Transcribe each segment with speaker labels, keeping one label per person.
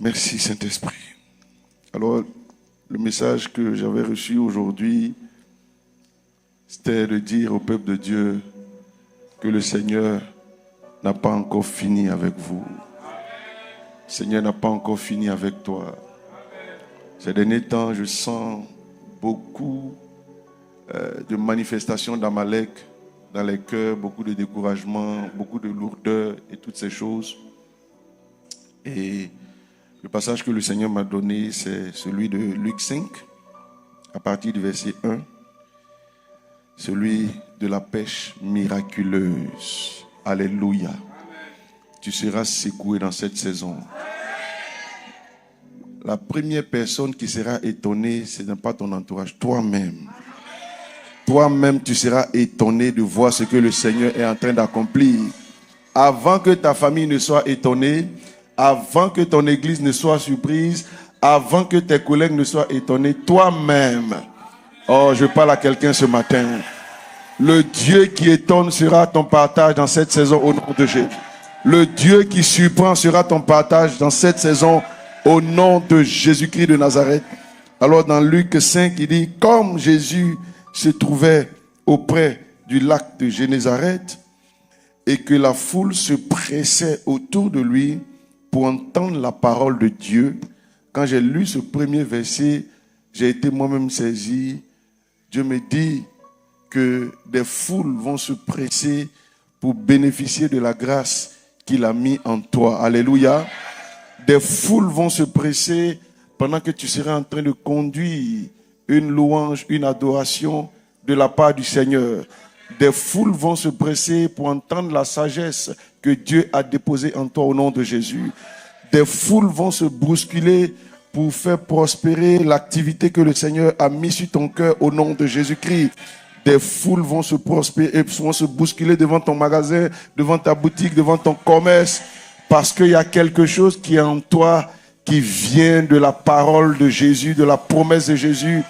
Speaker 1: Merci Saint-Esprit. Alors, le message que j'avais reçu aujourd'hui, c'était de dire au peuple de Dieu que le Seigneur n'a pas encore fini avec vous. Le Seigneur n'a pas encore fini avec toi. Ces derniers temps, je sens beaucoup de manifestations d'Amalek dans les cœurs, beaucoup de découragement, beaucoup de lourdeur et toutes ces choses. Et le passage que le Seigneur m'a donné, c'est celui de Luc 5, à partir du verset 1, celui de la pêche miraculeuse. Alléluia. Tu seras secoué dans cette saison. La première personne qui sera étonnée, ce n'est pas ton entourage, toi-même. Toi-même, tu seras étonné de voir ce que le Seigneur est en train d'accomplir. Avant que ta famille ne soit étonnée, avant que ton église ne soit surprise, avant que tes collègues ne soient étonnés, toi-même. Oh, je parle à quelqu'un ce matin. Le Dieu qui étonne sera ton partage dans cette saison au nom de Jésus. Le Dieu qui surprend sera ton partage dans cette saison au nom de Jésus-Christ de Nazareth. Alors dans Luc 5, il dit, comme Jésus se trouvait auprès du lac de Génézareth et que la foule se pressait autour de lui pour entendre la parole de Dieu. Quand j'ai lu ce premier verset, j'ai été moi-même saisi. Dieu me dit que des foules vont se presser pour bénéficier de la grâce qu'il a mis en toi. Alléluia. Des foules vont se presser pendant que tu seras en train de conduire une louange, une adoration de la part du Seigneur. Des foules vont se presser pour entendre la sagesse que Dieu a déposée en toi au nom de Jésus. Des foules vont se bousculer pour faire prospérer l'activité que le Seigneur a mise sur ton cœur au nom de Jésus-Christ. Des foules vont se prospérer, vont se bousculer devant ton magasin, devant ta boutique, devant ton commerce, parce qu'il y a quelque chose qui est en toi qui vient de la parole de Jésus, de la promesse de Jésus,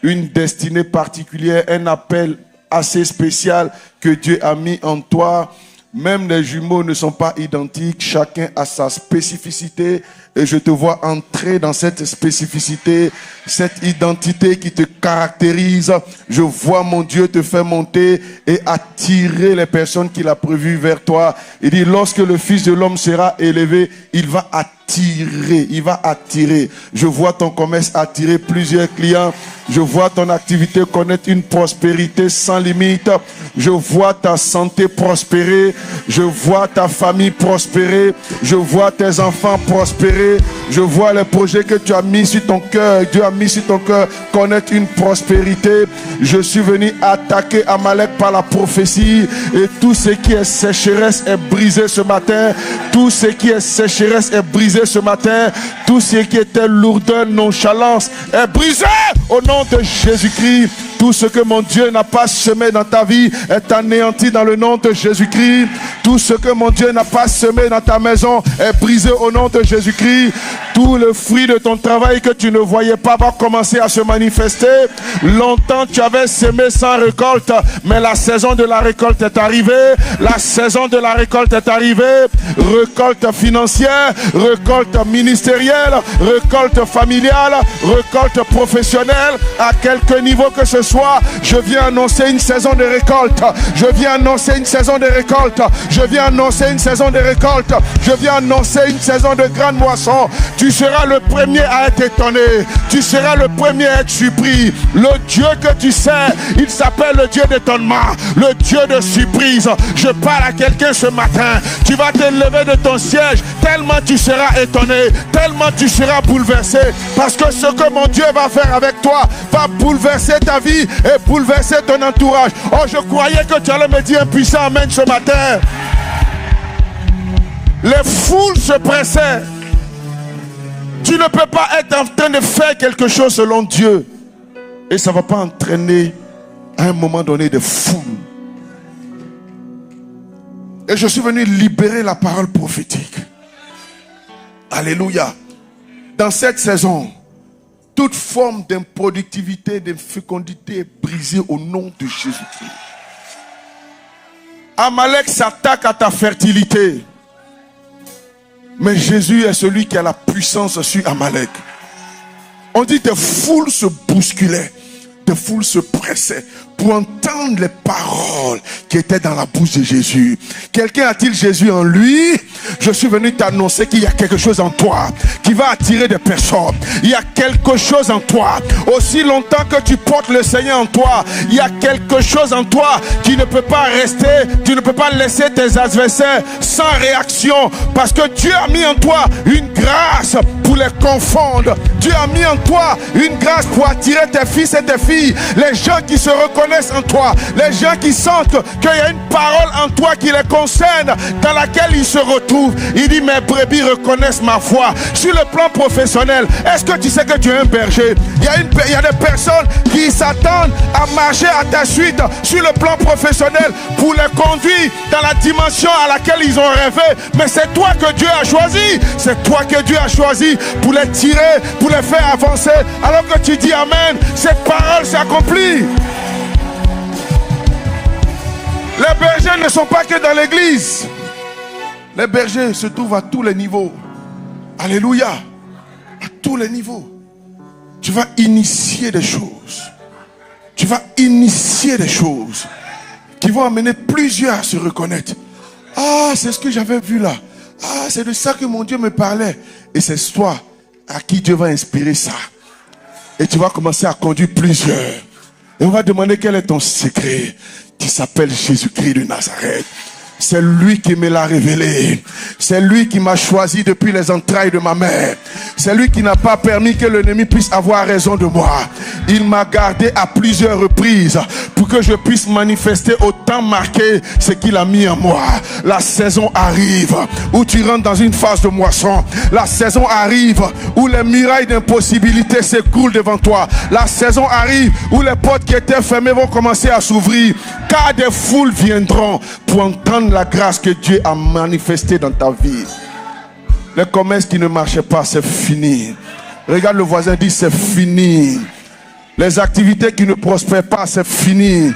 Speaker 1: une destinée particulière, un appel assez spécial que Dieu a mis en toi. Même les jumeaux ne sont pas identiques, chacun a sa spécificité et je te vois entrer dans cette spécificité, cette identité qui te caractérise. Je vois mon Dieu te faire monter et attirer les personnes qu'il a prévues vers toi. Il dit, lorsque le Fils de l'homme sera élevé, il va attirer. Je vois ton commerce attirer plusieurs clients. Je vois ton activité connaître une prospérité sans limite. Je vois ta santé prospérer. Je vois ta famille prospérer. Je vois tes enfants prospérer. Je vois les projets que tu as mis sur ton cœur. Dieu a mis sur ton cœur connaître une prospérité. Je suis venu attaquer Amalek par la prophétie. Et tout ce qui est sécheresse est brisé ce matin. Tout ce qui est sécheresse est brisé ce matin. Tout ce qui était lourdeur, nonchalance est brisé au nom de Jésus-Christ. Tout ce que mon Dieu n'a pas semé dans ta vie est anéanti dans le nom de Jésus-Christ. Tout ce que mon Dieu n'a pas semé dans ta maison est brisé au nom de Jésus-Christ. Tout le fruit de ton travail que tu ne voyais pas va commencer à se manifester. Longtemps tu avais semé sans récolte, mais la saison de la récolte est arrivée. La saison de la récolte est arrivée. Récolte financière, récolte ministérielle, récolte familiale, récolte professionnelle, à quelque niveau que ce soit, je viens annoncer une saison de récolte. Je viens annoncer une saison de récolte. Je viens annoncer une saison de récolte. Je viens annoncer une saison de grande moisson. Tu seras le premier à être étonné. Tu seras le premier à être surpris. Le Dieu que tu sais, il s'appelle le Dieu d'étonnement, le Dieu de surprise. Je parle à quelqu'un ce matin. Tu vas te lever de ton siège tellement tu seras étonné, tellement tu seras bouleversé, parce que ce que mon Dieu va faire avec toi va bouleverser ta vie et bouleverser ton entourage. Oh, je croyais que tu allais me dire un puissant amen ce matin. Les foules se pressaient. Tu ne peux pas être en train de faire quelque chose selon Dieu et ça ne va pas entraîner à un moment donné des foules. Et je suis venu libérer la parole prophétique. Alléluia. Dans cette saison, toute forme d'improductivité, d'infécondité est brisée au nom de Jésus-Christ. Amalek s'attaque à ta fertilité. Mais Jésus est celui qui a la puissance sur Amalek. On dit des foules se bousculaient, des foules se pressaient pour entendre les paroles qui étaient dans la bouche de Jésus. Quelqu'un a-t-il Jésus en lui? Je suis venu t'annoncer qu'il y a quelque chose en toi qui va attirer des personnes. Il y a quelque chose en toi. Aussi longtemps que tu portes le Seigneur en toi, il y a quelque chose en toi qui ne peut pas rester. Tu ne peux pas laisser tes adversaires sans réaction, parce que Dieu a mis en toi une grâce pour les confondre. Dieu a mis en toi une grâce pour attirer tes fils et tes filles. Les gens qui se reconnaissent en toi, les gens qui sentent qu'il y a une parole en toi qui les concerne, dans laquelle ils se retrouvent. Il dit: mes brebis reconnaissent ma voix. Sur le plan professionnel, est-ce que tu sais que tu es un berger? Il y a des personnes qui s'attendent à marcher à ta suite sur le plan professionnel pour les conduire dans la dimension à laquelle ils ont rêvé. Mais c'est toi que Dieu a choisi. C'est toi que Dieu a choisi pour les tirer, pour les faire avancer. Alors que tu dis Amen, cette parole s'accomplit. Les bergers ne sont pas que dans l'église. Les bergers se trouvent à tous les niveaux. Alléluia. À tous les niveaux. Tu vas initier des choses. Tu vas initier des choses qui vont amener plusieurs à se reconnaître. Ah, c'est ce que j'avais vu là. Ah, c'est de ça que mon Dieu me parlait. Et c'est toi à qui Dieu va inspirer ça. Et tu vas commencer à conduire plusieurs. Et on va demander quel est ton secret. Qui s'appelle Jésus-Christ de Nazareth. C'est lui qui me l'a révélé. C'est lui qui m'a choisi depuis les entrailles de ma mère. C'est lui qui n'a pas permis que l'ennemi puisse avoir raison de moi. Il m'a gardé à plusieurs reprises pour que je puisse manifester au temps marqué ce qu'il a mis en moi. La saison arrive où tu rentres dans une phase de moisson. La saison arrive où les murailles d'impossibilité s'écroulent devant toi. La saison arrive où les portes qui étaient fermées vont commencer à s'ouvrir. Car des foules viendront pour entendre la grâce que Dieu a manifestée dans ta vie. Les commerces qui ne marchaient pas, c'est fini. Regarde le voisin, dit c'est fini. Les activités qui ne prospèrent pas, c'est fini.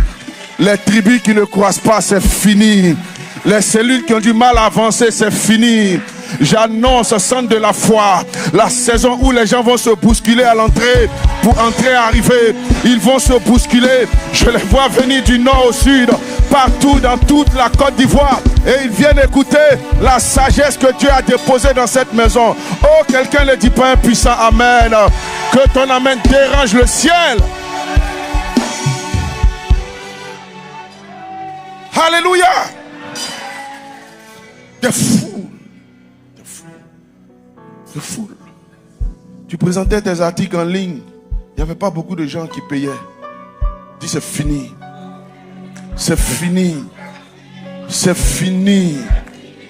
Speaker 1: Les tribus qui ne croissent pas, c'est fini. Les cellules qui ont du mal à avancer, c'est fini. J'annonce, centre de la foi, la saison où les gens vont se bousculer à l'entrée pour entrer et arriver. Ils vont se bousculer. Je les vois venir du nord au sud, partout dans toute la Côte d'Ivoire. Et ils viennent écouter la sagesse que Dieu a déposée dans cette maison. Oh, quelqu'un ne dit pas un puissant Amen. Que ton Amen dérange le ciel. Alléluia. Des fous. De foule. Tu présentais tes articles en ligne, il n'y avait pas beaucoup de gens qui payaient. Dis c'est fini. C'est fini. C'est fini.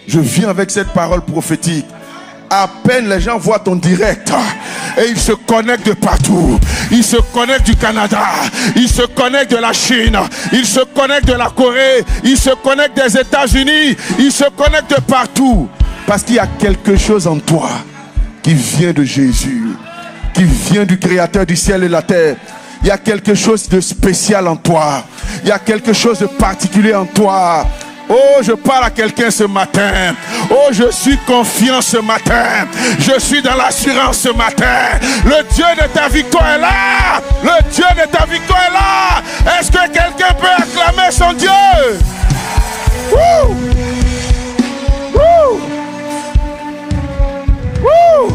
Speaker 1: Je viens avec cette parole prophétique. À peine les gens voient ton direct et ils se connectent de partout. Ils se connectent du Canada, ils se connectent de la Chine, ils se connectent de la Corée, ils se connectent des États-Unis, ils se connectent de partout. Parce qu'il y a quelque chose en toi qui vient de Jésus, qui vient du Créateur du ciel et de la terre. Il y a quelque chose de spécial en toi. Il y a quelque chose de particulier en toi. Oh, je parle à quelqu'un ce matin. Oh, je suis confiant ce matin. Je suis dans l'assurance ce matin. Le Dieu de ta victoire est là. Le Dieu de ta victoire est là. Est-ce que quelqu'un peut acclamer son Dieu? Woo! Woo! Woo!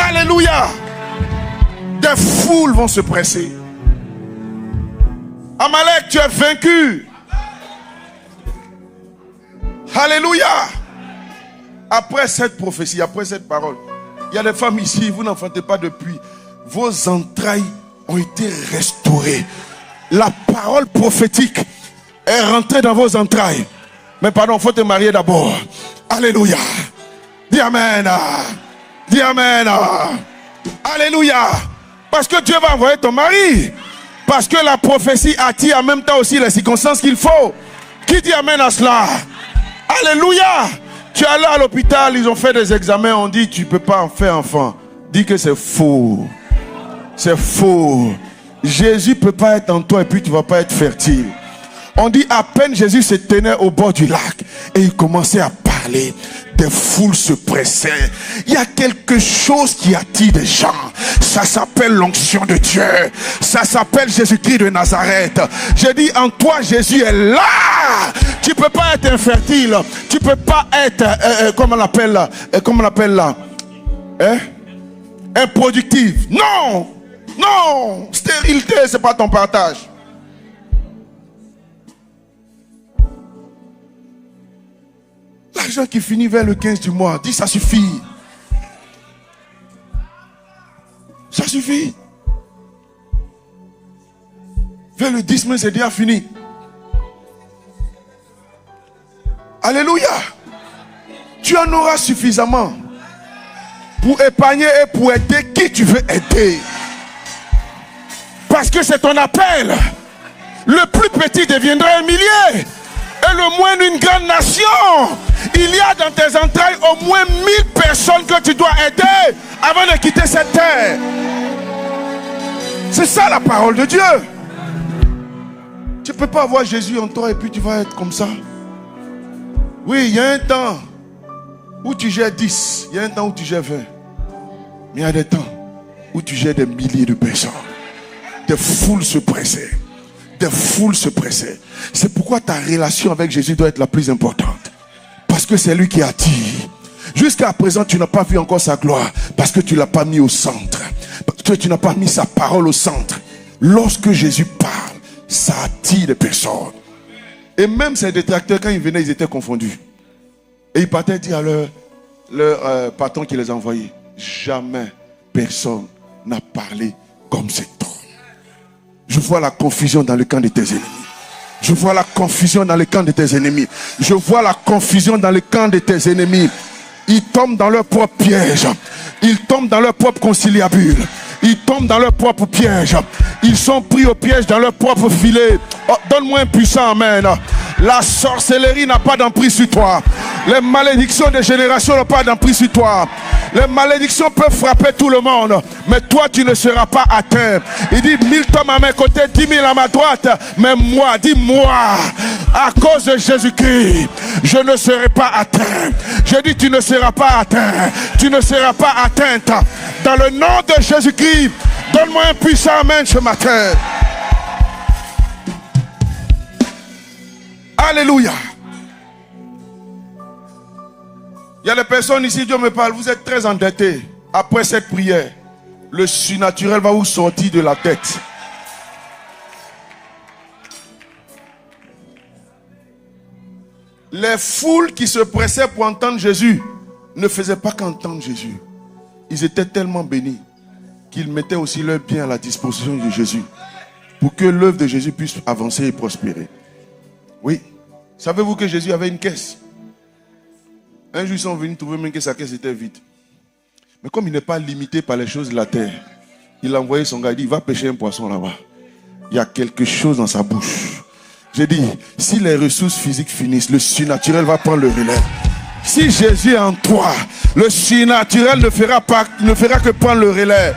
Speaker 1: Alléluia. Des foules vont se presser. Amalek, tu es vaincu. Alléluia. Après cette prophétie, après cette parole, il y a des femmes ici, vous n'enfantez pas depuis. Vos entrailles ont été restaurées. La parole prophétique est rentrée dans vos entrailles. Mais pardon, il faut te marier d'abord. Alléluia. Dis Amen. Dis Amen. Alléluia. Parce que Dieu va envoyer ton mari. Parce que la prophétie attire en même temps aussi les circonstances qu'il faut. Qui dit Amen à cela? Alléluia. Tu es allé à l'hôpital, ils ont fait des examens, on dit tu ne peux pas en faire enfant. Dis que c'est faux. C'est faux. Jésus ne peut pas être en toi et puis tu ne vas pas être fertile. On dit à peine Jésus se tenait au bord du lac et il commençait à parler. des foules se pressaient. Il y a quelque chose qui attire des gens. Ça s'appelle l'onction de Dieu. Ça s'appelle Jésus-Christ de Nazareth. Je dis, en toi, Jésus est là. Tu peux pas être infertile. Tu peux pas être, comment on appelle là, improductive. Non, non, stérilité, c'est pas ton partage. L'argent qui finit vers le 15 du mois, dis ça suffit. Ça suffit. Vers le 10 mai, c'est déjà fini. Alléluia. Tu en auras suffisamment pour épargner et pour aider qui tu veux aider. Parce que c'est ton appel. Le plus petit deviendra un millier. Et le moins d'une grande nation. Il y a dans tes entrailles au moins 1000 personnes que tu dois aider avant de quitter cette terre. C'est ça la parole de Dieu. Tu ne peux pas avoir Jésus en toi et puis tu vas être comme ça. Oui, il y a un temps où tu gères 10, il y a un temps où tu gères 20. Mais il y a des temps où tu gères des milliers de personnes. Des foules se pressaient. Des foules se pressaient. C'est pourquoi ta relation avec Jésus doit être la plus importante. Parce que c'est lui qui attire. Jusqu'à présent, tu n'as pas vu encore sa gloire. Parce que tu ne l'as pas mis au centre. Parce que tu n'as pas mis sa parole au centre. Lorsque Jésus parle, ça attire les personnes. Et même ces détracteurs, quand ils venaient, ils étaient confondus. Et ils partaient dire à leur patron qui les a envoyés, jamais personne n'a parlé comme cet homme. Je vois la confusion dans le camp de tes ennemis. Je vois la confusion dans le camp de tes ennemis. Je vois la confusion dans le camp de tes ennemis. Ils tombent dans leur propre piège. Ils tombent dans leur propre conciliabule. Ils tombent dans leur propre piège. Ils sont pris au piège dans leur propre filet. Oh, donne-moi un puissant amen. La sorcellerie n'a pas d'emprise sur toi. Les malédictions des générations n'ont pas d'emprise sur toi. Les malédictions peuvent frapper tout le monde, mais toi tu ne seras pas atteint. Il dit 1000 hommes à mes côtés, 10 000 à ma droite, mais moi, dis-moi, à cause de Jésus-Christ, je ne serai pas atteint. Je dis tu ne seras pas atteint. Tu ne seras pas atteinte. Dans le nom de Jésus-Christ, donne-moi un puissant amen ce matin. Alléluia. Il y a des personnes ici, Dieu me parle, vous êtes très endettés. Après cette prière, le surnaturel va vous sortir de la tête. Les foules qui se pressaient pour entendre Jésus ne faisaient pas qu'entendre Jésus. Ils étaient tellement bénis qu'ils mettaient aussi leur bien à la disposition de Jésus pour que l'œuvre de Jésus puisse avancer et prospérer. Oui. Savez-vous que Jésus avait une caisse? Un jour, ils sont venus trouver même que sa caisse était vide. Mais comme il n'est pas limité par les choses de la terre, il a envoyé son gars, il dit, va pêcher un poisson là-bas. Il y a quelque chose dans sa bouche. J'ai dit, si les ressources physiques finissent, le surnaturel va prendre le relais. Si Jésus est en toi, le surnaturel ne fera que prendre le relais.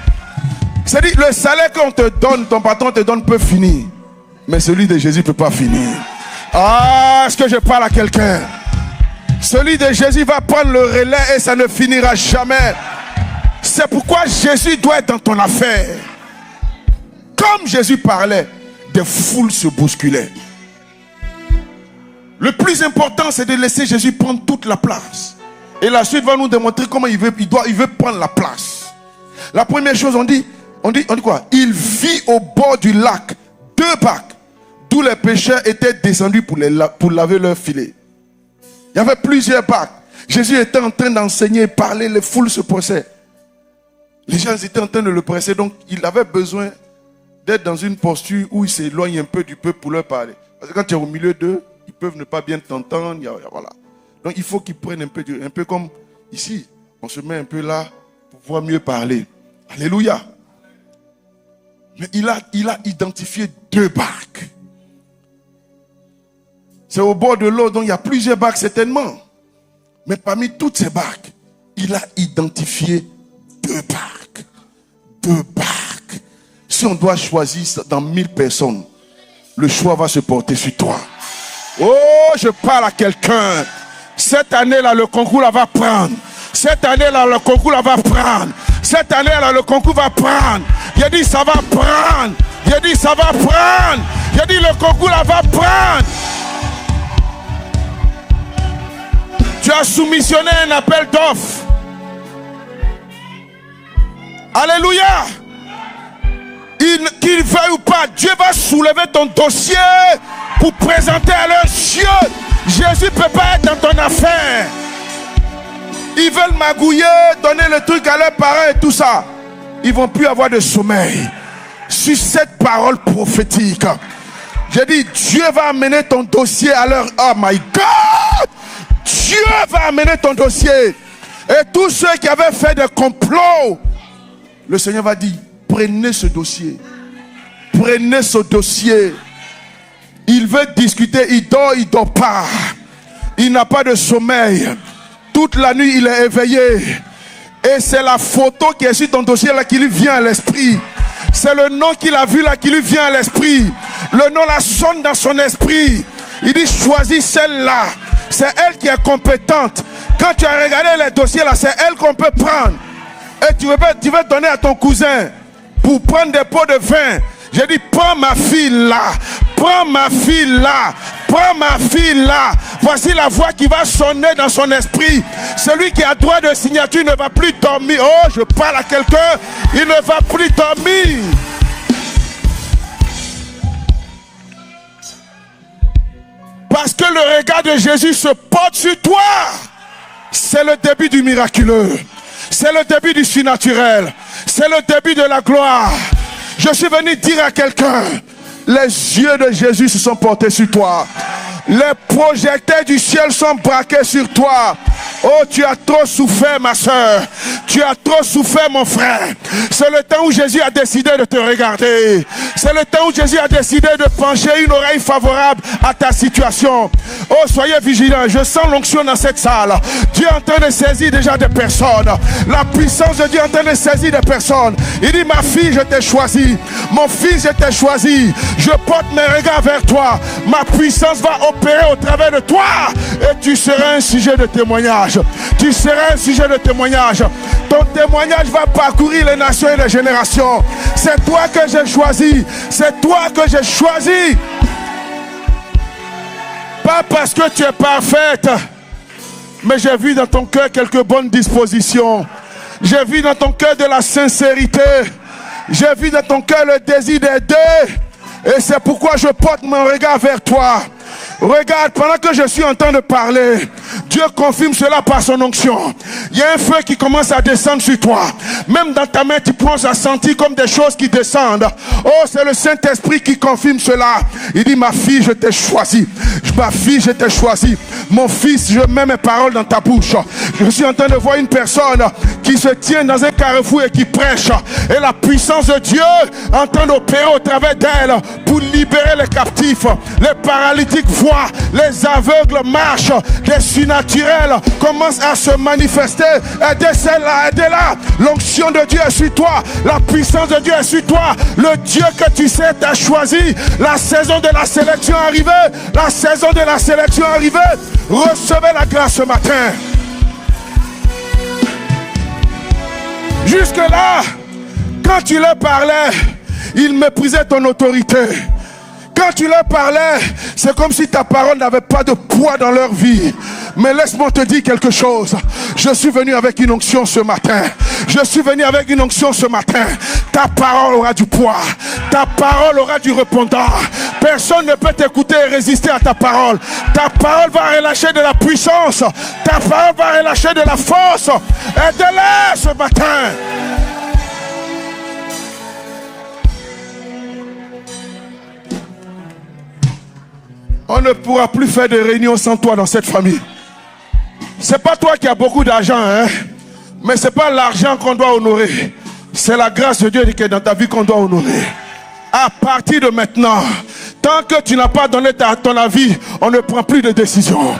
Speaker 1: C'est-à-dire, le salaire qu'on te donne, ton patron te donne peut finir. Mais celui de Jésus ne peut pas finir. Ah, est-ce que je parle à quelqu'un? Celui de Jésus va prendre le relais et ça ne finira jamais. C'est pourquoi Jésus doit être dans ton affaire. Comme Jésus parlait, des foules se bousculaient. Le plus important, c'est de laisser Jésus prendre toute la place. Et la suite va nous démontrer comment il veut prendre la place. La première chose, on dit quoi? Il vit au bord du lac 2 barques, d'où les pêcheurs étaient descendus pour laver leurs filets. Il y avait plusieurs barques. Jésus était en train d'enseigner et parler, les foules se pressaient. Les gens étaient en train de le presser, donc il avait besoin d'être dans une posture où il s'éloigne un peu du peuple pour leur parler. Parce que quand tu es au milieu d'eux, ils peuvent ne pas bien t'entendre. Voilà. Donc il faut qu'ils prennent un peu comme ici. On se met un peu là pour pouvoir mieux parler. Alléluia. Mais il a identifié 2 barques. C'est au bord de l'eau, donc il y a plusieurs barques certainement. Mais parmi toutes ces barques, il a identifié 2 barques. 2 barques. Si on doit choisir dans 1000 personnes, le choix va se porter sur toi. Oh, je parle à quelqu'un. cette année-là, le concours là va prendre. Cette année-là, le concours là va prendre. Cette année-là, le concours va prendre. J'ai dit, ça va prendre. J'ai dit, ça va prendre. J'ai dit, le concours là va prendre. Tu as soumissionné un appel d'offres. Alléluia. Qu'il veuille ou pas, Dieu va soulever ton dossier pour présenter à leurs yeux. Jésus ne peut pas être dans ton affaire. Ils veulent magouiller, donner le truc à leurs parents et tout ça. Ils ne vont plus avoir de sommeil. Sur cette parole prophétique, j'ai dit, Dieu va amener ton dossier à leur... Oh my God! Dieu va amener ton dossier. Et tous ceux qui avaient fait des complots, le Seigneur va dire, prenez ce dossier. Prenez ce dossier. Il veut discuter, il dort pas. Il n'a pas de sommeil. Toute la nuit, il est éveillé. Et c'est la photo qui est sur ton dossier là qui lui vient à l'esprit. C'est le nom qu'il a vu là qui lui vient à l'esprit. Le nom là sonne dans son esprit. Il dit, choisis celle-là. C'est elle qui est compétente. Quand tu as regardé les dossiers là, c'est elle qu'on peut prendre. Et tu veux donner à ton cousin pour prendre des pots de vin. J'ai dit, prends ma fille là. Prends ma fille là. Prends ma fille là. Voici la voix qui va sonner dans son esprit. Celui qui a droit de signature ne va plus dormir. Oh, je parle à quelqu'un. Il ne va plus dormir. Parce que le regard de Jésus se porte sur toi. C'est le début du miraculeux. C'est le début du surnaturel. C'est le début de la gloire. Je suis venu dire à quelqu'un, les yeux de Jésus se sont portés sur toi. Les projecteurs du ciel sont braqués sur toi. Oh, tu as trop souffert, ma soeur. Tu as trop souffert, mon frère. C'est le temps où Jésus a décidé de te regarder. C'est le temps où Jésus a décidé de pencher une oreille favorable à ta situation. Oh, soyez vigilants. Je sens l'onction dans cette salle. Dieu est en train de saisir déjà des personnes. La puissance de Dieu est en train de saisir des personnes. Il dit, ma fille, je t'ai choisi. Mon fils, je t'ai choisi. Je porte mes regards vers toi. Ma puissance va opérer au travers de toi. Et tu seras un sujet de témoignage. Tu seras un sujet de témoignage. Ton témoignage va parcourir les nations et les générations. C'est toi que j'ai choisi. C'est toi que j'ai choisi. Pas parce que tu es parfaite, mais j'ai vu dans ton cœur quelques bonnes dispositions. J'ai vu dans ton cœur de la sincérité. J'ai vu dans ton cœur le désir d'aider. Et c'est pourquoi je porte mon regard vers toi. Regarde, pendant que je suis en train de parler, Dieu confirme cela par son onction. Il y a un feu qui commence à descendre sur toi. Même dans ta main, tu penses à sentir comme des choses qui descendent. Oh, c'est le Saint-Esprit qui confirme cela. Il dit, ma fille, je t'ai choisi. Ma fille, je t'ai choisi. Mon fils, je mets mes paroles dans ta bouche. Je suis en train de voir une personne qui se tient dans un carrefour et qui prêche. Et la puissance de Dieu est en train d'opérer au travers d'elle pour libérer les captifs. Les paralytiques voient, les aveugles marchent, les surnaturels commencent à se manifester. Aidez celle-là, aidez-la. L'onction de Dieu est sur toi. La puissance de Dieu est sur toi. Le Dieu que tu sais t'a choisi. La saison de la sélection est arrivée. La saison de la sélection est arrivée. Recevez la grâce ce matin. Jusque-là, quand tu leur parlais, ils méprisaient ton autorité. Quand tu leur parlais, c'est comme si ta parole n'avait pas de poids dans leur vie. Mais laisse-moi te dire quelque chose. Je suis venu avec une onction ce matin. Je suis venu avec une onction ce matin. Ta parole aura du poids. Ta parole aura du répondant. Personne ne peut t'écouter et résister à ta parole. Ta parole va relâcher de la puissance. Ta parole va relâcher de la force. Aide-les ce matin. On ne pourra plus faire de réunions sans toi dans cette famille. C'est pas toi qui as beaucoup d'argent, hein? Mais c'est pas l'argent qu'on doit honorer. C'est la grâce de Dieu qui est dans ta vie qu'on doit honorer. À partir de maintenant, tant que tu n'as pas donné ton avis, on ne prend plus de décision.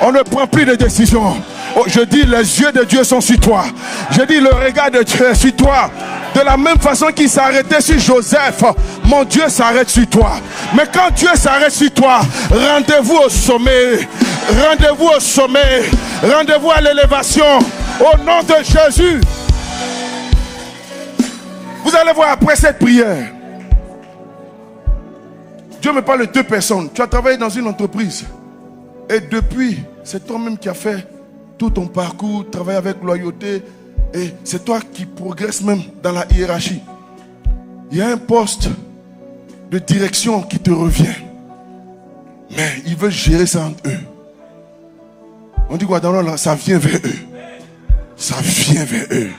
Speaker 1: On ne prend plus de décision. Oh, je dis, les yeux de Dieu sont sur toi. Je dis, le regard de Dieu est sur toi. De la même façon qu'il s'arrêtait sur Joseph, mon Dieu s'arrête sur toi. Mais quand Dieu s'arrête sur toi, rendez-vous au sommet. Rendez-vous au sommet. Rendez-vous à l'élévation. Au nom de Jésus. Vous allez voir après cette prière. Dieu me parle de 2 personnes. Tu as travaillé dans une entreprise. Et depuis, c'est toi-même qui as fait tout ton parcours, travaillé avec loyauté. Et c'est toi qui progresses même dans la hiérarchie. Il y a un poste de direction qui te revient. Mais ils veulent gérer ça entre eux. On dit quoi dans là, ça vient vers eux. Ça vient vers eux.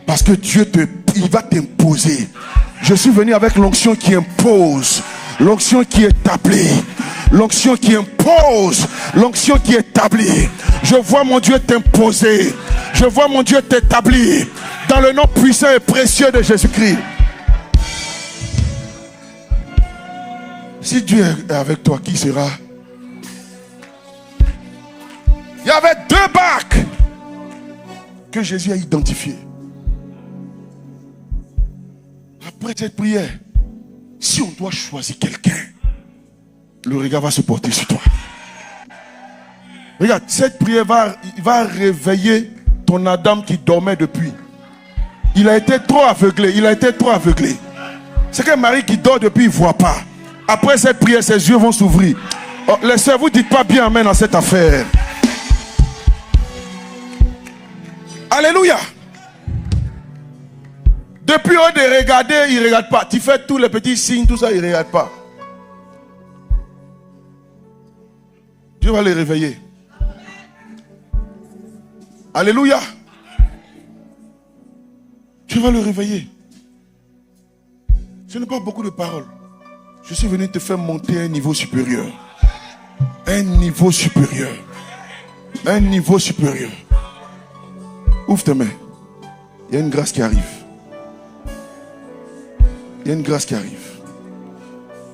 Speaker 1: Parce que Dieu il va t'imposer. Je suis venu avec l'onction qui impose. L'onction qui établit. L'onction qui impose. L'onction qui établit. Je vois mon Dieu t'imposer. Je vois mon Dieu t'établir. Dans le nom puissant et précieux de Jésus-Christ. Si Dieu est avec toi, qui sera? Il y avait 2 barques que Jésus a identifiées. Après cette prière, si on doit choisir quelqu'un, le regard va se porter sur toi. Regarde, cette prière va réveiller ton Adam qui dormait depuis. Il a été trop aveuglé. C'est qu'un mari qui dort depuis, il ne voit pas. Après cette prière, ses yeux vont s'ouvrir. Oh, les sœurs, vous ne dites pas bien amen à cette affaire. Alléluia. Depuis on de regarder, il ne regarde pas. Tu fais tous les petits signes, tout ça, il ne regarde pas. Dieu va les réveiller. Alléluia. Dieu va le réveiller. Ce n'est pas beaucoup de paroles. Je suis venu te faire monter à un niveau supérieur. Un niveau supérieur. Un niveau supérieur. Ouvre tes mains. Il y a une grâce qui arrive. Il y a une grâce qui arrive.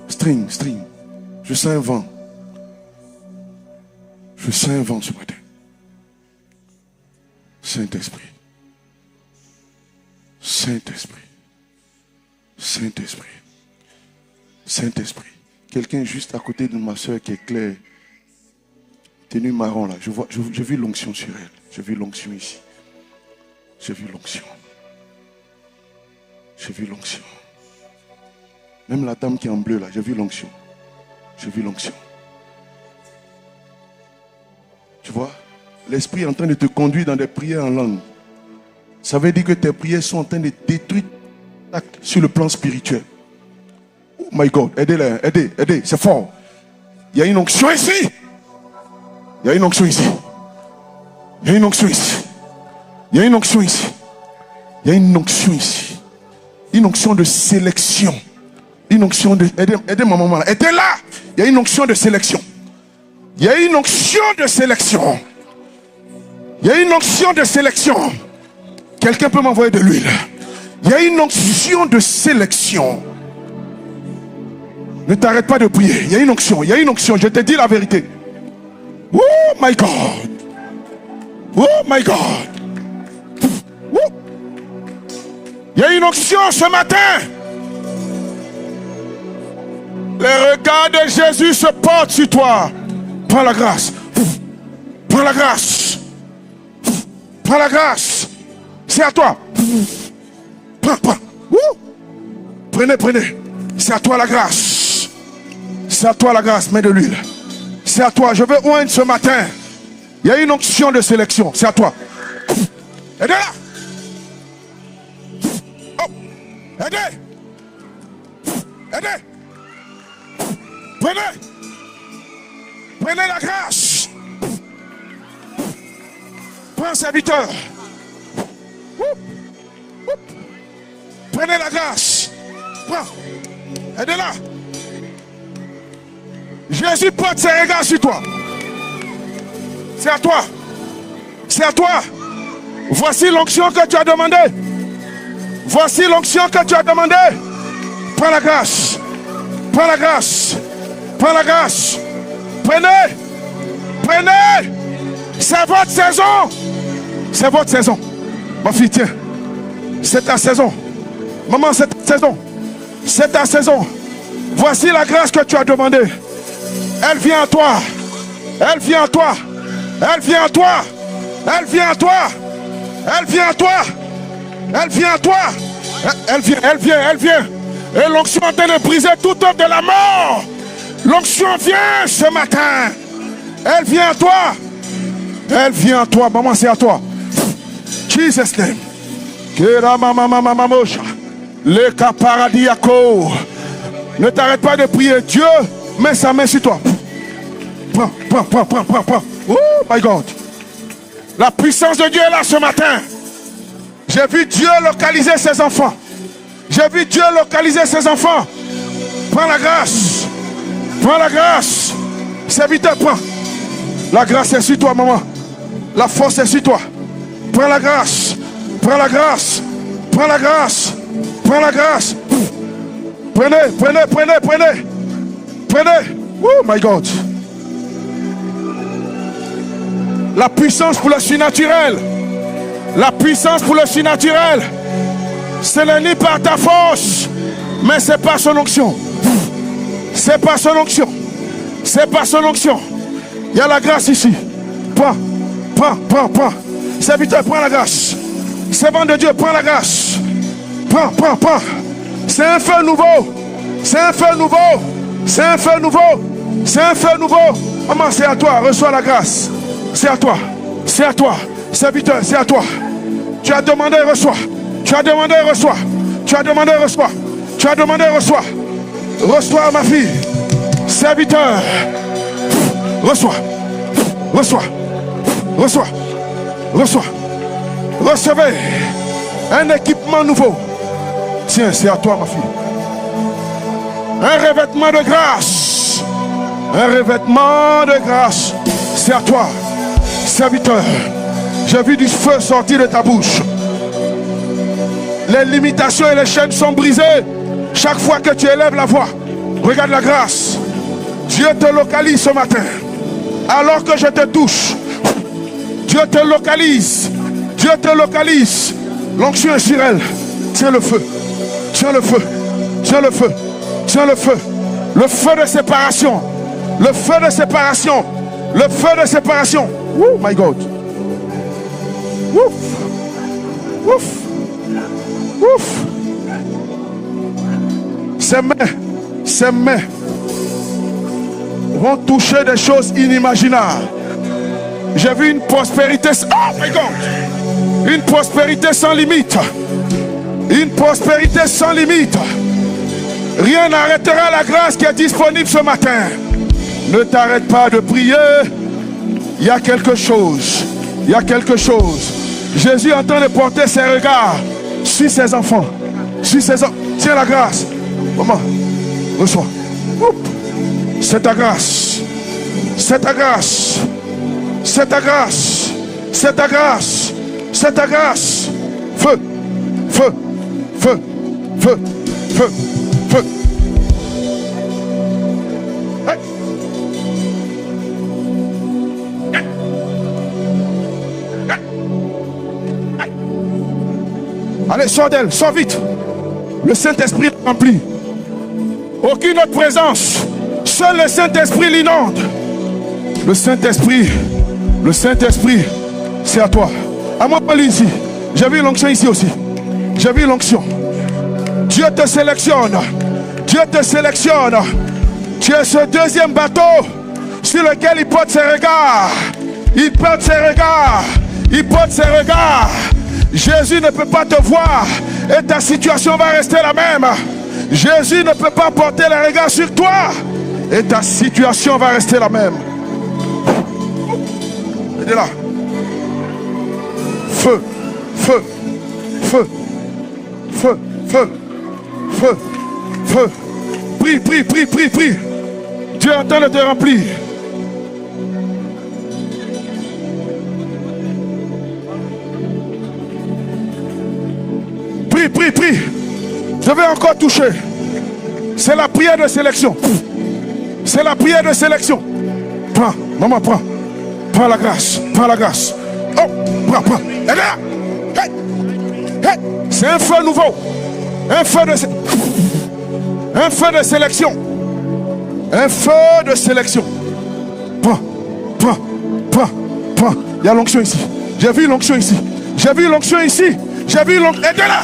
Speaker 1: String. Je sens un vent. Je sens un vent ce matin. Saint-Esprit. Saint-Esprit. Saint-Esprit. Saint-Esprit. Quelqu'un juste à côté de ma soeur qui est claire. Tenue marron là. Je vis l'onction sur elle. Je vis l'onction ici. J'ai vu l'onction. J'ai vu l'onction. Même la dame qui est en bleu là, j'ai vu l'onction. J'ai vu l'onction. Tu vois, l'esprit est en train de te conduire dans des prières en langue. Ça veut dire que tes prières sont en train de détruire sur le plan spirituel. Oh my God, aidez-les, aidez, c'est fort. Il y a une onction ici. Il y a une onction ici. Il y a une onction ici. Il y a une onction ici. Il y a une onction ici. Une onction de sélection. Une onction de... Aidez ma maman là. Aidez là. Il y a une onction de sélection. Il y a une onction de sélection. Il y a une onction de sélection. Quelqu'un peut m'envoyer de l'huile. Il y a une onction de sélection. Ne t'arrête pas de prier. Il y a une onction. Il y a une onction. Je te dis la vérité. Oh my God. Oh my God. Il y a une onction ce matin. Les regards de Jésus se portent sur toi. Prends la grâce. Prends la grâce. Prends la grâce. C'est à toi. Prends. Prenez. C'est à toi la grâce. C'est à toi la grâce. Mets de l'huile. C'est à toi. Je veux oindre ce matin. Il y a une onction de sélection. C'est à toi. Aidez-la. Aidez. Prenez la grâce. Prends serviteur. Prenez la grâce. Prends. Aidez-la. Jésus porte ses regards sur toi. C'est à toi. C'est à toi. Voici l'onction que tu as demandé. Voici l'onction que tu as demandé. Prends la grâce. Prends la grâce. Prends la grâce. Prenez. C'est votre saison. C'est votre saison. Ma fille, tiens. C'est ta saison. Maman, c'est ta saison. C'est ta saison. Voici la grâce que tu as demandée. Elle vient à toi.
Speaker 2: Elle vient à toi. Elle vient à toi. Elle vient à toi. Elle vient à toi. Elle vient à toi. Elle vient, elle vient, elle vient. Et l'onction est en train de briser toute œuvre de la mort. L'onction vient ce matin. Elle vient à toi. Elle vient à toi. Maman, c'est à toi. Jesus name. Le caparadiaco. Ne t'arrête pas de prier. Dieu met sa main sur toi. Prends. Oh my God. La puissance de Dieu est là ce matin. J'ai vu Dieu localiser ses enfants. J'ai vu Dieu localiser ses enfants. Prends la grâce. Prends la grâce. Serviteur, prends. La grâce est sur toi, maman. La force est sur toi. Prends la grâce. Prends la grâce. Prends la grâce. Prends la grâce. Prenez. Oh my God. La puissance pour le surnaturel. La puissance pour le surnaturel. Ce n'est ni par ta force, mais c'est par son onction. C'est par son onction. C'est par son onction. Il y a la grâce ici. Prends. Serviteur, prends la grâce. Servant de Dieu, prends la grâce. Prends. C'est un feu nouveau. C'est un feu nouveau. C'est un feu nouveau. C'est un feu nouveau. Maman, c'est à toi. Reçois la grâce. C'est à toi. C'est à toi. Serviteur, c'est à toi. Tu as demandé, reçois. Tu as demandé, reçois. Tu as demandé, reçois. Tu as demandé, reçois. Reçois, ma fille. Serviteur. Reçois. Recevez un équipement nouveau. Tiens, c'est à toi, ma fille. Un revêtement de grâce. Un revêtement de grâce. C'est à toi, serviteur. J'ai vu du feu sortir de ta bouche. Les limitations et les chaînes sont brisées. Chaque fois que tu élèves la voix, regarde la grâce. Dieu te localise ce matin. Alors que je te touche, Dieu te localise. Dieu te localise. L'onction est sur elle. Tiens le feu. Tiens le feu. Tiens le feu. Tiens le feu. Le feu de séparation. Le feu de séparation. Le feu de séparation. Oh my God. Ouf. Ouf. Ouf. Ses mains vont toucher des choses inimaginables. J'ai vu une prospérité. Oh my God. Une prospérité sans limite. Une prospérité sans limite. Rien n'arrêtera la grâce qui est disponible ce matin. Ne t'arrête pas de prier. Il y a quelque chose. Il y a quelque chose. Jésus est en train de porter ses regards sur ses enfants. Sur ses enfants. Tiens la grâce. Maman, reçois. C'est ta grâce. C'est ta grâce. C'est ta grâce. C'est ta grâce. C'est ta grâce. Feu. Feu. Feu. Feu. Feu. Feu. Hey. Allez, sors d'elle, sors vite. Le Saint-Esprit la remplit. Aucune autre présence. Seul le Saint-Esprit l'inonde. Le Saint-Esprit, c'est à toi. À moi, ici. J'ai vu l'onction ici aussi. J'ai vu l'onction. Dieu te sélectionne. Dieu te sélectionne. Tu es ce deuxième bateau sur lequel il porte ses regards. Il porte ses regards. Il porte ses regards. Jésus ne peut pas te voir et ta situation va rester la même. Jésus ne peut pas porter les regards sur toi et ta situation va rester la même. Il est là. Feu, feu, feu, feu, feu, feu, feu. Prie, prie, prie, prie, prie. Dieu est en train de te remplir. Prie, prie, prie. Je vais encore toucher. C'est la prière de sélection. C'est la prière de sélection. Prends, maman, prends. Prends la grâce. Prends la grâce. Oh, prends, prends. Et là. Hey. Hey. C'est un feu nouveau. Un feu de sélection. Un feu de sélection. Prends. Il y a l'onction ici. J'ai vu l'onction ici. J'ai vu l'onction ici. J'ai vu l'onction. Aidez-la.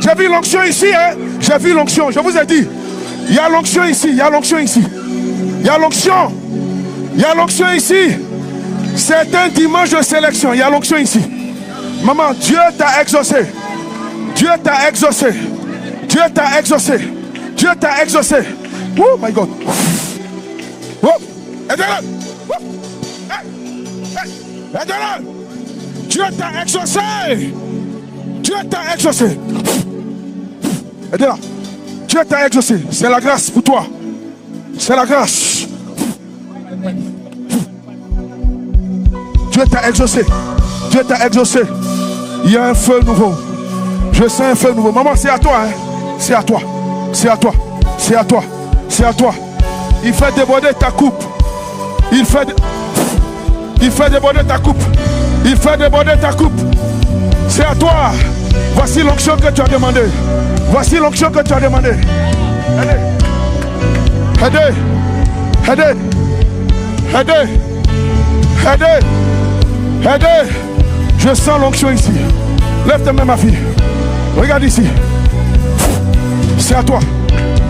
Speaker 2: J'ai vu l'onction ici. Hein? J'ai vu l'onction. Je vous ai dit. Il y a l'onction ici. Il y a l'onction ici. Il y a l'onction. Il y a l'onction ici. C'est un dimanche de sélection. Il y a l'onction ici. Maman, Dieu t'a exaucé. Dieu t'a exaucé. Dieu t'a exaucé. Dieu t'a exaucé. Oh my God. Oh. Aidez-la. Oh. Hey. Aidez-la. Dieu t'a exaucé. Dieu t'a exaucé. Aidez-la. Dieu t'a exaucé. C'est la grâce pour toi. C'est la grâce. Dieu t'a exaucé. Dieu t'a exaucé. Il y a un feu nouveau. Je sens un feu nouveau. Maman, c'est à toi. Hein? C'est à toi. C'est à toi. C'est à toi. C'est à toi. Il fait déborder ta coupe. Il fait déborder ta coupe. Il fait déborder ta coupe. C'est à toi. Voici l'onction que tu as demandé. Voici l'onction que tu as demandé. Aidez. Aidez. Aidez. Aidez. Aidez. Aidez. Je sens l'onction ici. Lève tes mains, ma fille. Regarde ici. C'est à toi.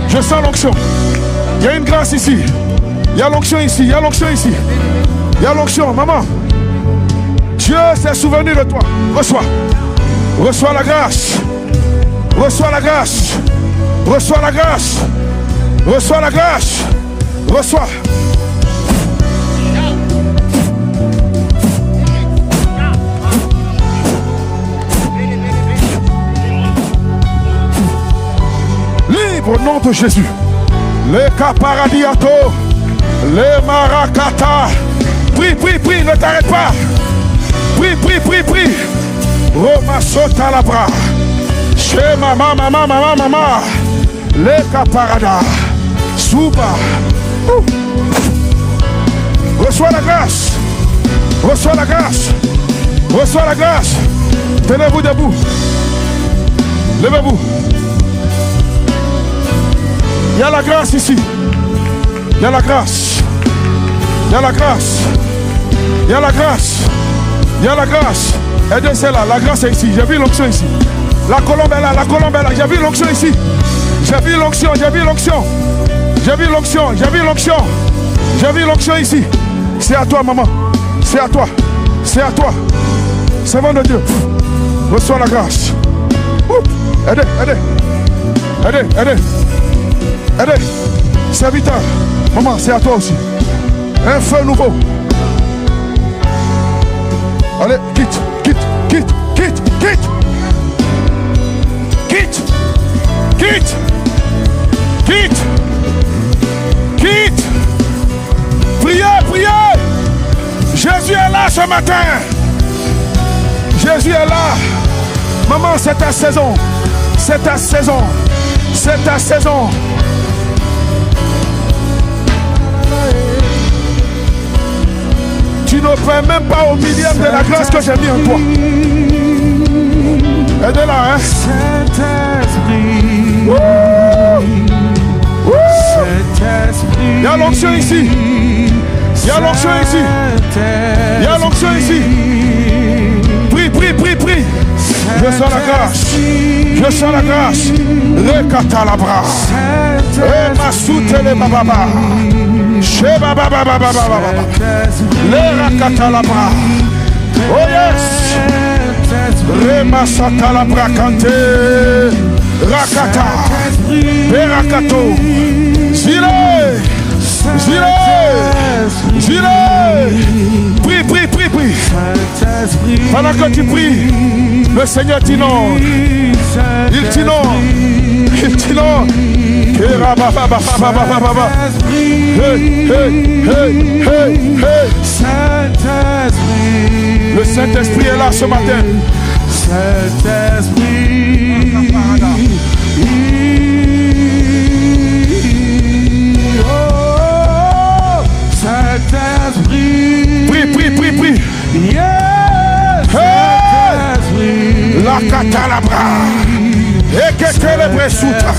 Speaker 2: Je sens l'onction. Il y a une grâce ici. Il y a l'onction ici. Il y a l'onction ici. Il y a l'onction. Maman. Dieu s'est souvenu de toi. Reçois. Reçois la grâce. Reçois la grâce. Reçois la grâce. Reçois la grâce. Reçois. Libre au nom de Jésus. Les caparadiato. Les maracata. Prie, prie, prie, ne t'arrête pas. Prie, prie, prie, prie. Roma sota la bras. Chez maman, maman, maman, maman. Les caparada. Souba. Reçois la grâce. Reçois la grâce. Reçois la grâce. Tenez-vous debout. Levez-vous. Il y a la grâce ici. Il y a la grâce. Il y a la grâce. Il y a la grâce. Il y a la grâce. Aidez celle-là. La grâce est ici. J'ai vu l'onction ici. La colombe est là. La colombe est là. J'ai vu l'onction ici. J'ai vu l'onction. J'ai vu l'onction. J'ai vu l'onction. J'ai vu l'onction. J'ai vu l'onction ici. C'est à toi, maman. C'est à toi. C'est à toi. Servant de Dieu. Reçois la grâce. Aidez. Aidez. Aidez. Aidez. Aidez. Serviteur. Maman, c'est à toi aussi. Un feu nouveau. Allez, quitte, quitte, quitte, quitte, quitte. Quitte. Quitte. Quitte. Quitte. Priez, priez. Jésus est là ce matin. Jésus est là. Maman, c'est ta saison. C'est ta saison. C'est ta saison. Tu ne peux même pas au millième de la grâce que j'ai mis en toi. Aidez-la, hein. Il y a l'onction ici. Il y a l'onction ici. Il y a l'onction ici. Prie, prie, prie, prie. Je sens la grâce. Je sens la grâce. Recata la bras. Et ma soute les bababa. Chez baba baba baba baba. Les rakata la bras. Oh yes. Remasata la bras kante. Rakata. Berakato. Zile. Zile. Zile. Prie, prie, prie, prie. Pendant que tu pries, le Seigneur t'inonde. Il t'inonde. Il t'inonde. Hey, hey, hey, hey, hey. Le Saint-Esprit est là ce matin. Saint-Esprit. Saint-Esprit. Prie, prie, prie, prie. Yes. Hey. La catalabra. Et que le bresouta.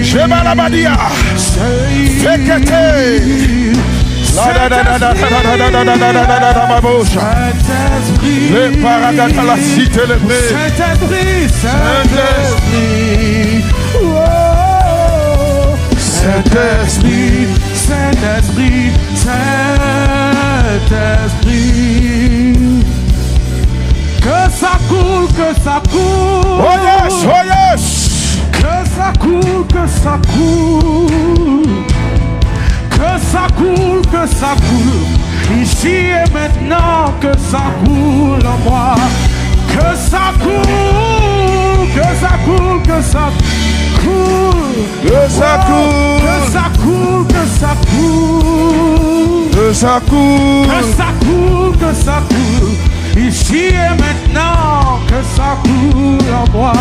Speaker 2: Je m'alabadia. Fekete. Saint-Esprit, Saint-Esprit, Saint-Esprit, Saint-Esprit. Que ça coule, que ça coule.
Speaker 1: Oh yes, oh yes.
Speaker 2: Que ça coule, que ça coule. Que ça coule, que ça coule. Ici et maintenant, que ça coule en moi. Que ça coule, que ça coule, que ça coule.
Speaker 1: Que ça coule.
Speaker 2: Que ça coule, que ça coule.
Speaker 1: Que ça coule.
Speaker 2: Que ça coule, que ça coule. Ici et maintenant, que ça coule en moi.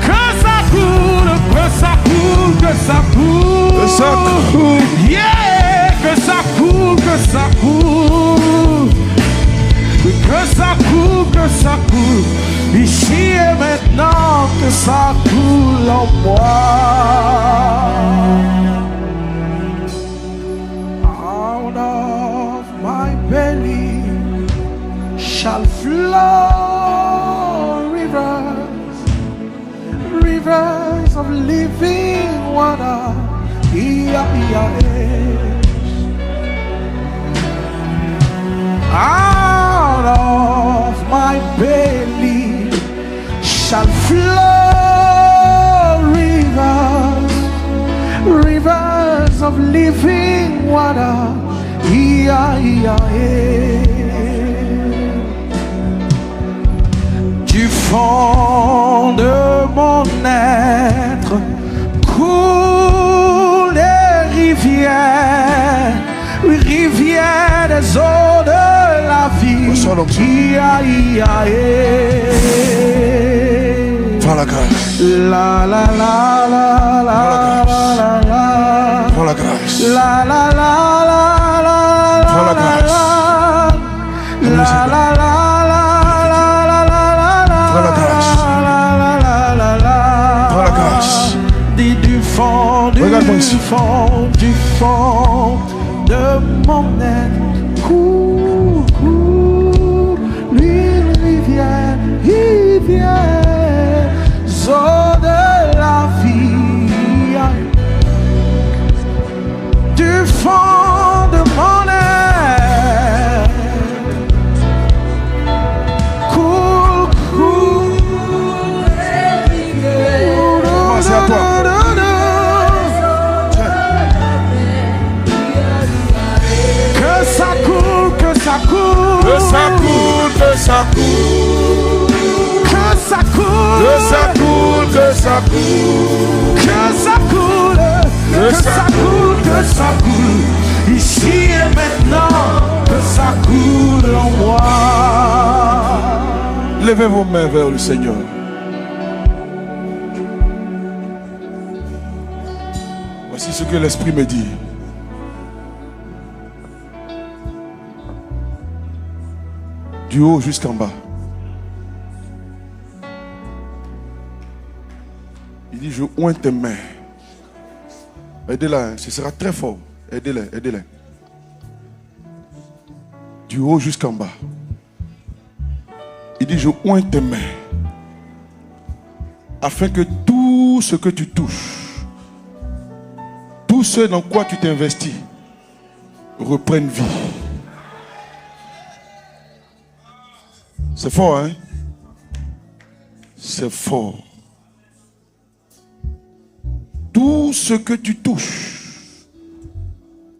Speaker 2: Que ça coule, que ça coule, que ça coule.
Speaker 1: Que ça coule.
Speaker 2: Yeah, que ça coule, que ça coule. Que ça coule, que ça coule. Ici et maintenant, que ça coule en moi. Out of my belly shall flow rivers, rivers of living water. Out of my belly shall flow rivers, rivers of living water. Du fond de mon être coulent les rivières, rivières des eaux de la vie.
Speaker 1: Prends la grâce.
Speaker 2: La la la la la la la.
Speaker 1: Prends la grâce.
Speaker 2: La la la la la.
Speaker 1: Prends la grâce.
Speaker 2: La la la la la la la.
Speaker 1: Prends la grâce. Prends la grâce.
Speaker 2: Dis du fond, du fond, du fond de mon être coule, coule, l'huile rivière, rivière, eau de la vie. Du fond de mon être coule, coule,
Speaker 1: C'est à toi.
Speaker 2: que ça coule, que ça coule,
Speaker 1: Que ça coule, que ça coule.
Speaker 2: que ça coule,
Speaker 1: Que ça coule, que ça coule.
Speaker 2: que ça coule, que ça coule, que ça coule, ici et maintenant, que ça coule en moi.
Speaker 1: Levez vos mains vers le Seigneur. Voici ce que l'Esprit me dit. Du haut jusqu'en bas. Il dit, je oins tes mains. Aidez-la, hein, ce sera très fort. Aidez-les, aidez-les. Du haut jusqu'en bas. Il dit, je oins tes mains. Afin que tout ce que tu touches, tout ce dans quoi tu t'investis, reprenne vie. C'est fort, hein? C'est fort. Tout ce que tu touches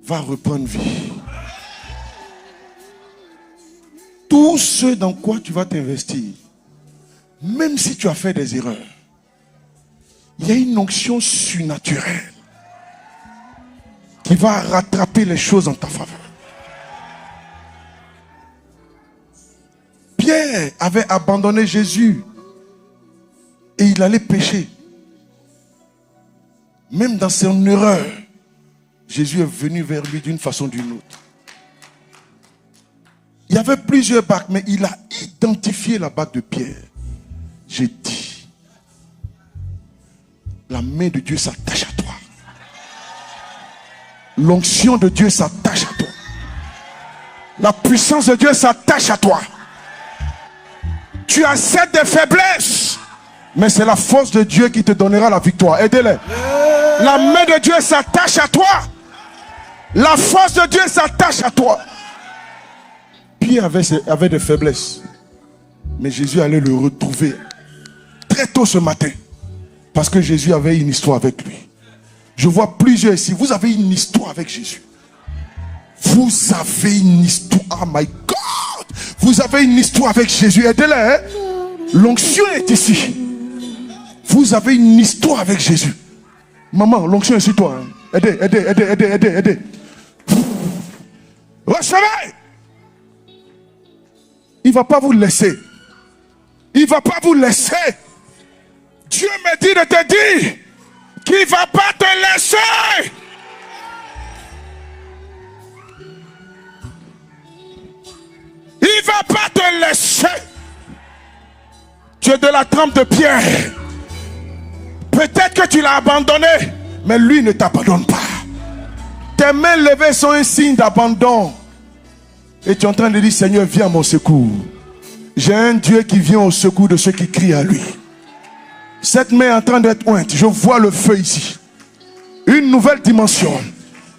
Speaker 1: va reprendre vie. Tout ce dans quoi tu vas t'investir, même si tu as fait des erreurs, il y a une onction surnaturelle qui va rattraper les choses en ta faveur. Pierre avait abandonné Jésus et il allait pécher. Même dans son erreur, Jésus est venu vers lui d'une façon ou d'une autre. Il y avait plusieurs barques, mais il a identifié la barque de Pierre. J'ai dit, la main de Dieu s'attache à toi. L'onction de Dieu s'attache à toi.
Speaker 2: La puissance de Dieu s'attache à toi. Tu acceptes des faiblesses, mais c'est la force de Dieu qui te donnera la victoire. Aidez-les. La main de Dieu s'attache à toi. La force de Dieu s'attache à toi. Pierre avait des faiblesses, mais Jésus allait le retrouver très tôt ce matin, parce que Jésus avait une histoire avec lui. Je vois plusieurs ici. Vous avez une histoire avec Jésus. Vous avez une histoire. Oh my God. Vous avez une histoire avec Jésus. Aidez-les. Hein? L'onction est ici. Vous avez une histoire avec Jésus. Maman, l'onction est sur toi. Hein? Aidez. Recevez. Il ne va pas vous laisser. Il ne va pas vous laisser. Dieu me dit de te dire qu'il ne va pas te laisser. Il ne va pas te laisser. Tu es de la trempe de Pierre. Peut-être que tu l'as abandonné, mais lui ne t'abandonne pas. Tes mains levées sont un signe d'abandon. Et tu es en train de dire, Seigneur, viens à mon secours. J'ai un Dieu qui vient au secours de ceux qui crient à lui. Cette main est en train d'être ointe. Je vois le feu ici. Une nouvelle dimension.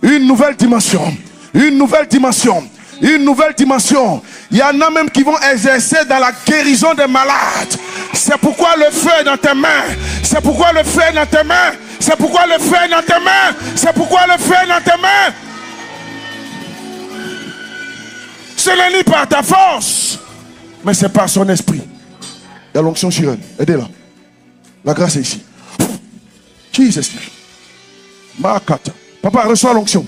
Speaker 2: Une nouvelle dimension. Une nouvelle dimension. Une nouvelle dimension. Il y en a même qui vont exercer dans la guérison des malades. C'est pourquoi le feu est dans tes mains. C'est pourquoi le feu est dans tes mains. C'est pourquoi le feu est dans tes mains. C'est pourquoi le feu est dans tes mains. Ce n'est ni par ta force, mais c'est par son esprit. Il y a l'onction sur elle. Aidez-la. La grâce est ici. Jesus. Makata. Papa, reçois l'onction.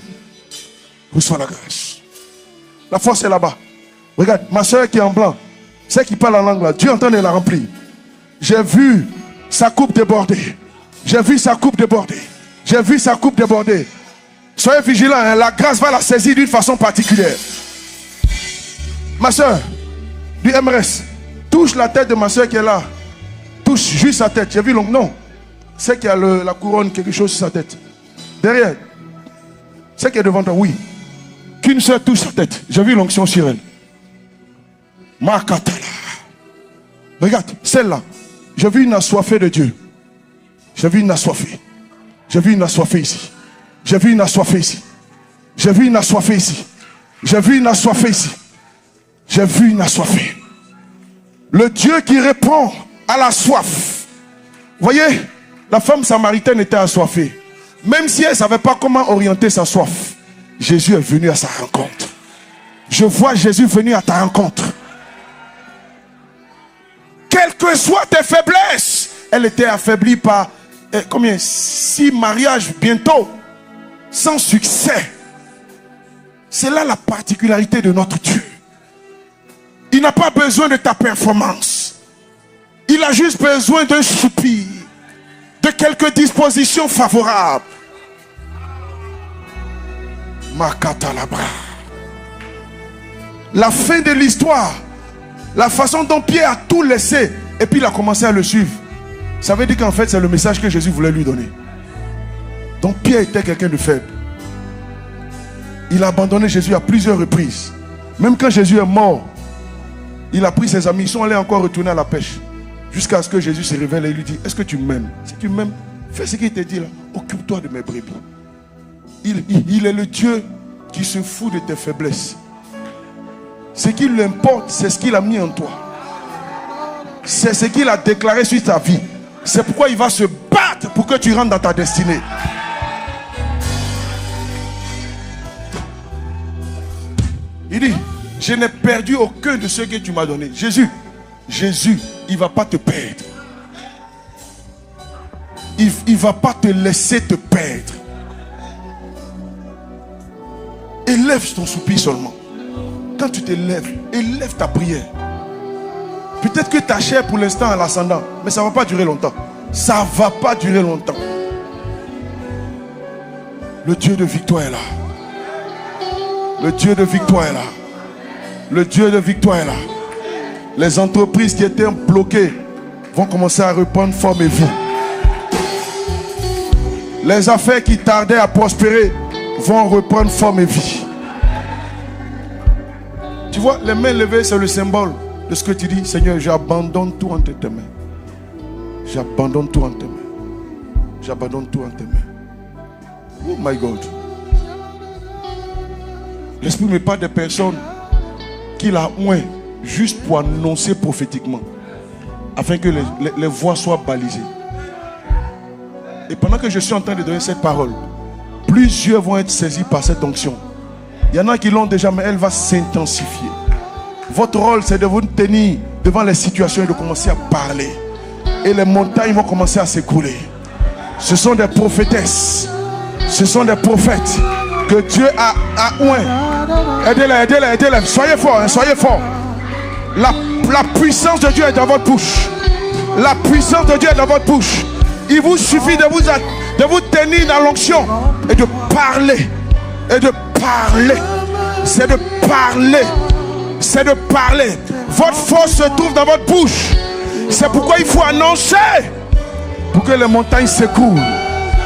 Speaker 2: Reçois la grâce. La force est là-bas. Regarde, ma soeur qui est en blanc, celle qui parle en langue là, Dieu est en train de la remplir. J'ai vu sa coupe déborder. J'ai vu sa coupe déborder. J'ai vu sa coupe déborder. Soyez vigilants, hein, la grâce va la saisir d'une façon particulière. Ma soeur, du MRS, touche la tête de ma soeur qui est là. Touche juste sa tête. J'ai vu l'ongle. Non. C'est qui a la couronne, quelque chose sur sa tête. Derrière. C'est qui est devant toi, oui. Qu'une soeur touche sa tête. J'ai vu l'onction sur elle. Makatala. Regarde, celle-là. J'ai vu une assoiffée de Dieu. J'ai vu une assoiffée. J'ai vu une assoiffée ici. J'ai vu une assoiffée ici. J'ai vu une assoiffée ici. J'ai vu une assoiffée ici. J'ai vu une assoiffée. Le Dieu qui répond à la soif. Vous voyez, la femme samaritaine était assoiffée. Même si elle ne savait pas comment orienter sa soif, Jésus est venu à sa rencontre. Je vois Jésus venir à ta rencontre. Quelles que soient tes faiblesses, elle était affaiblie par 6 mariages bientôt, sans succès. C'est là la particularité de notre Dieu. Il n'a pas besoin de ta performance. Il a juste besoin d'un soupir, de quelques dispositions favorables. Makatalabra. La fin de l'histoire, la façon dont Pierre a tout laissé et puis il a commencé à le suivre, ça veut dire qu'en fait c'est le message que Jésus voulait lui donner. Donc Pierre était quelqu'un de faible. Il a abandonné Jésus à plusieurs reprises. Même quand Jésus est mort, il a pris ses amis, ils sont allés encore retourner à la pêche. Jusqu'à ce que Jésus se révèle et lui dit, est-ce que tu m'aimes? Si tu m'aimes, fais ce qu'il te dit là. Occupe-toi de mes brebis. Il est le Dieu qui se fout de tes faiblesses. Ce qui lui importe, c'est ce qu'il a mis en toi. C'est ce qu'il a déclaré sur ta vie. C'est pourquoi il va se battre pour que tu rentres dans ta destinée. Il dit, je n'ai perdu aucun de ceux que tu m'as donné. Jésus, il ne va pas te perdre. Il ne va pas te laisser te perdre. Élève ton soupir seulement. Quand tu te lèves, élève ta prière. Peut-être que ta chair pour l'instant a l'ascendant, mais ça ne va pas durer longtemps. Ça ne va pas durer longtemps. Le Dieu de victoire est là. Le Dieu de victoire est là. Le Dieu de victoire est là. Les entreprises qui étaient bloquées vont commencer à reprendre forme et vie. Les affaires qui tardaient à prospérer vont reprendre forme et vie. Tu vois, les mains levées, c'est le symbole de ce que tu dis. Seigneur, j'abandonne tout entre tes mains. J'abandonne tout entre tes mains. J'abandonne tout entre tes mains. Oh my God. L'Esprit me parle des personnes qu'il a oint juste pour annoncer prophétiquement, afin que les voix soient balisées. Et pendant que je suis en train de donner cette parole, plusieurs vont être saisis par cette onction. Il y en a qui l'ont déjà, mais elle va s'intensifier. Votre rôle, c'est de vous tenir devant les situations et de commencer à parler. Et les montagnes vont commencer à s'écrouler. Ce sont des prophétesses. Ce sont des prophètes que Dieu a oint. Aidez-les, aidez-les, aidez-les. Soyez forts, hein, soyez forts. La puissance de Dieu est dans votre bouche. La puissance de Dieu est dans votre bouche. Il vous suffit de vous tenir dans l'onction et de parler. Et de parler. C'est de parler. C'est de parler. Votre force se trouve dans votre bouche. C'est pourquoi il faut annoncer. Pour que les montagnes s'écoulent.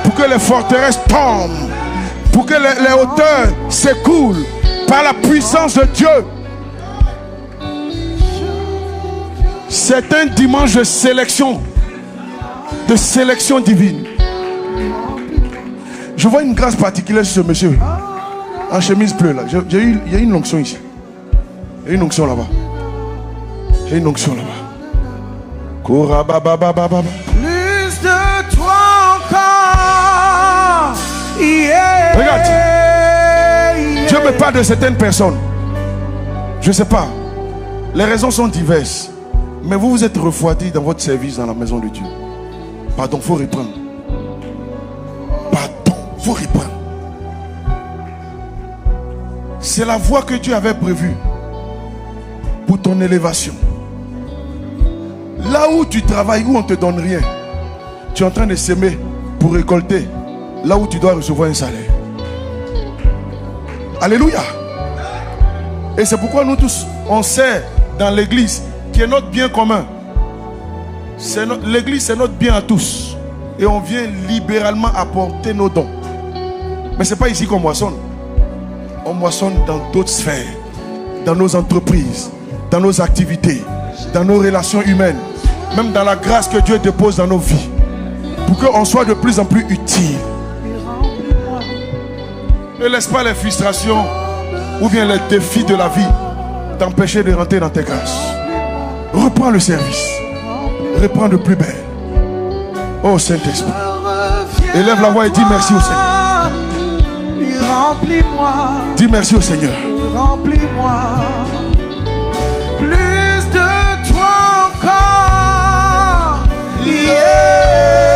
Speaker 2: Pour que les forteresses tombent. Pour que les hauteurs s'écoulent. Par la puissance de Dieu. C'est un dimanche de sélection. De sélection divine. Je vois une grâce particulière sur ce monsieur. En chemise bleue là. Il y a une onction ici. Il y a une onction là-bas. Il y a une onction là-bas.
Speaker 3: Plus de toi encore. Yeah.
Speaker 2: Regarde. Dieu me parle de certaines personnes. Je ne sais pas. Les raisons sont diverses. Mais vous vous êtes refroidi dans votre service dans la maison de Dieu. Pardon, il faut reprendre. Pardon, il faut reprendre. C'est la voie que Dieu avait prévue pour ton élévation. Là où tu travailles, où on ne te donne rien, tu es en train de s'aimer pour récolter là où tu dois recevoir un salaire. Alléluia. Et c'est pourquoi nous tous, on sait dans l'église qui est notre bien commun. L'église, c'est notre bien à tous. Et on vient libéralement apporter nos dons. Mais ce n'est pas ici qu'on moissonne. On moissonne dans d'autres sphères. Dans nos entreprises, dans nos activités, dans nos relations humaines. Même dans la grâce que Dieu dépose dans nos vies. Pour qu'on soit de plus en plus utile. Ne laisse pas les frustrations ou bien les défis de la vie t'empêcher de rentrer dans tes grâces. Reprends le service. Reprends de plus belle. Oh Saint-Esprit. Élève la voix et dis merci au Seigneur.
Speaker 3: Remplis-moi.
Speaker 2: Dis merci au Seigneur.
Speaker 3: Remplis-moi. Plus de toi encore. Yeah.